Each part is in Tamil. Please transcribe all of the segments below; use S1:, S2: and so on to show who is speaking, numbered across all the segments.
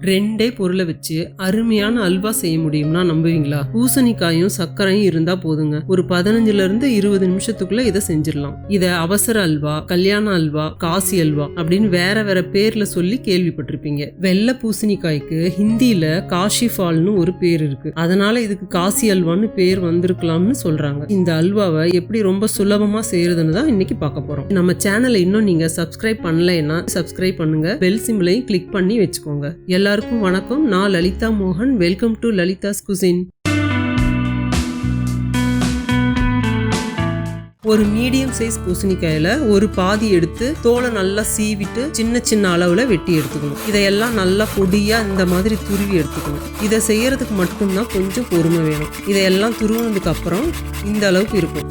S1: ரெண்டே பொருளை வச்சு அருமையான அல்வா செய்ய முடியும்னா நம்புவீங்களா? பூசணிக்காயும் சர்க்கரையும் இருந்தா போதுங்க. ஒரு 15ல இருந்து 20 நிமிஷத்துக்குள்ள இதை செஞ்சிடலாம். இத அவசர அல்வா, கல்யாண அல்வா, காசி அல்வா அப்படின்னு வேற வேற பேர்ல சொல்லி கேள்விப்பட்டிருப்பீங்க. வெள்ளை பூசணிக்காய்க்கு ஹிந்தியில காஷி ஃபால்னு ஒரு பேர் இருக்கு. அதனால இதுக்கு காசி அல்வான்னு பேர் வந்திருக்கலாம்னு சொல்றாங்க. இந்த அல்வாவை எப்படி ரொம்ப சுலபமா செய்யறதுன்னு தான் இன்னைக்கு பார்க்க போறோம். நம்ம சேனலை இன்னும் நீங்க சப்ஸ்கிரைப் பண்ணலைன்னா சப்ஸ்கிரைப் பண்ணுங்க. பெல் சிம்பிளையும் கிளிக் பண்ணி வச்சுக்கோங்க. எல்லாருக்கும் வணக்கம். நான் லலிதா மோகன். Welcome to Lalitha's cuisine. ஒரு மீடியம் சைஸ் பூசணிக்காயில ஒரு பாதி எடுத்து தோலை நல்லா சீவிட்டு சின்ன சின்ன அளவுல வெட்டி எடுத்துக்கணும். இதையெல்லாம் நல்லா பொடியா இந்த மாதிரி துருவி எடுத்துக்கணும். இதை செய்யறதுக்கு மட்டும்தான் கொஞ்சம் பொறுமை வேணும். இதையெல்லாம் துருவினதுக்கு அப்புறம் இந்த அளவுக்கு இருக்கும்.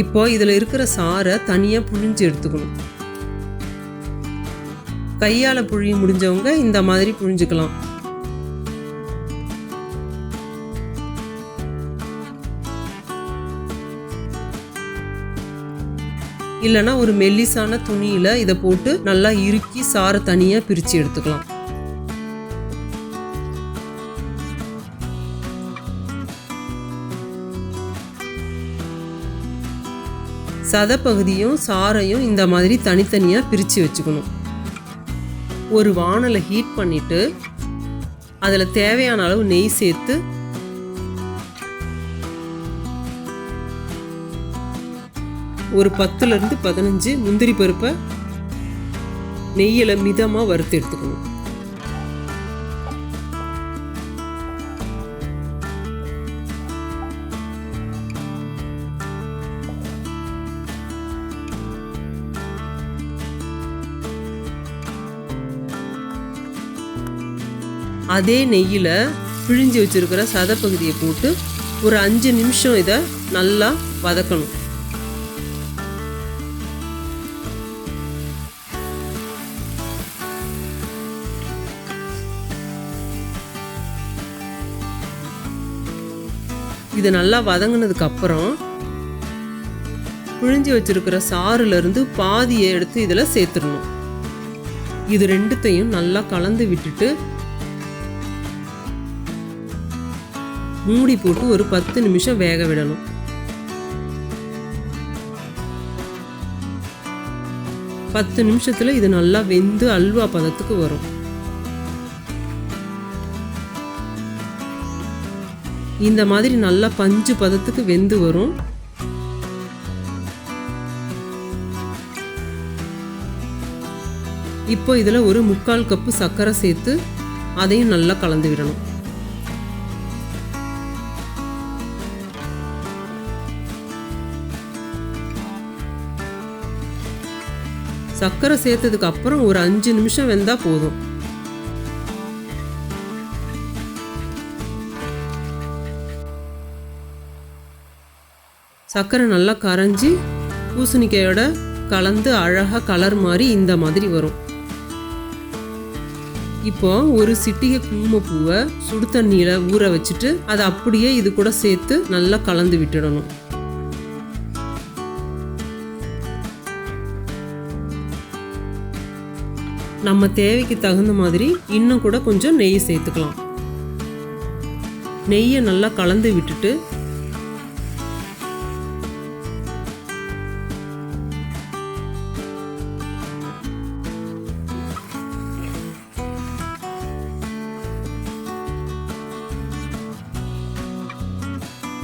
S1: இப்போ இதுல இருக்கிற சாறை தனியா புழிஞ்சு எடுத்துக்கணும். கையால புழிய முடிஞ்சவங்க இந்த மாதிரி புழிஞ்சுக்கலாம். இல்லைன்னா ஒரு மெல்லிசான துணியில இதை போட்டு நல்லா இறுக்கி சாறை தனியா பிரிச்சு எடுத்துக்கலாம். சத பகுதியும் சாறையும் இந்த மாதிரி தனித்தனியா பிரிச்சு வச்சுக்கணும். ஒரு வாணலை ஹீட் பண்ணிட்டு அதில் தேவையான அளவு நெய் சேர்த்து ஒரு 10லிருந்து 15 முந்திரி பருப்பை நெய்யில் மிதமாக வறுத்து எடுத்துக்கணும். அதே நெய்யில் பிழிஞ்சு வச்சிருக்கிற சதப்பகுதியை போட்டு ஒரு 5 நிமிஷம் இதை நல்லா வதக்கணும். இது நல்லா வதங்கினதுக்கு அப்புறம் பிழிஞ்சு வச்சிருக்கிற சாறுல இருந்து பாதியை எடுத்து இதில் சேர்த்துடணும். இது ரெண்டுத்தையும் நல்லா கலந்து விட்டுட்டு மூடி போட்டு ஒரு 10 நிமிஷம் வேக விடணும். பத்து நிமிஷத்துல இது நல்லா வெந்து அல்வா பதத்துக்கு வரும். இந்த மாதிரி நல்லா பஞ்சு பதத்துக்கு வெந்து வரும். இப்போ இதுல ஒரு 3/4 கப்பு சர்க்கரை சேர்த்து அதையும் நல்லா கலந்து விடணும். சர்க்கரை சேர்த்ததுக்கு அப்புறம் ஒரு 5 நிமிஷம் வெந்தா போதும். சர்க்கரை நல்லா கரைஞ்சி பூசணிக்காயோட கலந்து அழகா கலர் மாதிரி இந்த மாதிரி வரும். இப்போ ஒரு சிட்டிகை குங்குமப்பூவை சுடு தண்ணியில ஊற வச்சுட்டு அதை அப்படியே இது கூட சேர்த்து நல்லா கலந்து விட்டுடணும். நம்ம தேவைக்கு தகுந்த மாதிரி இன்னும் கூட கொஞ்சம் நெய் சேர்த்துக்கலாம். நெய்யை நல்லா கலந்து விட்டுட்டு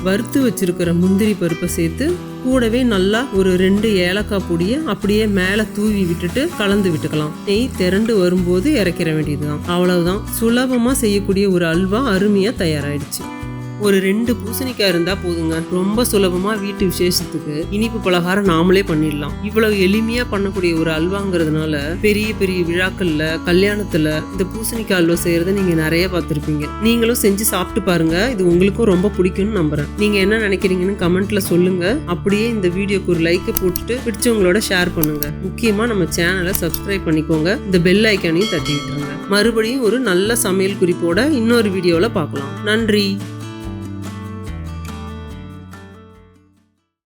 S1: வறுத்து வச்சிருக்கிற முந்திரி பருப்பை சேர்த்து கூடவே நல்லா ஒரு 2 ஏலக்காய் பொடியை அப்படியே மேலே தூவி விட்டுட்டு கலந்து விட்டுக்கலாம். நெய் திரண்டு வரும்போது இறக்கிற வேண்டியதுதான். அவ்வளவுதான். சுலபமாக செய்யக்கூடிய ஒரு அல்வா அருமையாக தயாராகிடுச்சு. ஒரு 2 பூசணிக்காய் இருந்தால் போதுங்க. ரொம்ப சுலபமாக வீட்டு விசேஷத்துக்கு இனிப்பு பலகாரம் நாமளே பண்ணிடலாம். இவ்வளவு எளிமையாக பண்ணக்கூடிய ஒரு அல்வாங்கிறதுனால பெரிய பெரிய விழாக்கள்ல, கல்யாணத்தில் இந்த பூசணிக்காய் அல்வா செய்யறதை நீங்கள் நிறைய பார்த்துருப்பீங்க. நீங்களும் செஞ்சு சாப்பிட்டு பாருங்க. இது உங்களுக்கும் ரொம்ப பிடிக்கும்னு நம்புறேன். நீங்கள் என்ன நினைக்கிறீங்கன்னு கமெண்ட்ல சொல்லுங்க. அப்படியே இந்த வீடியோக்கு ஒரு லைக்கை போட்டுட்டு பிடிச்சவங்களோட ஷேர் பண்ணுங்க. முக்கியமாக நம்ம சேனலை சப்ஸ்கிரைப் பண்ணிக்கோங்க. இந்த பெல் ஐக்கானையும் தட்டி விட்டுருங்க. மறுபடியும் ஒரு நல்ல சமையல் குறிப்போட இன்னொரு வீடியோவில் பார்க்கலாம். நன்றி.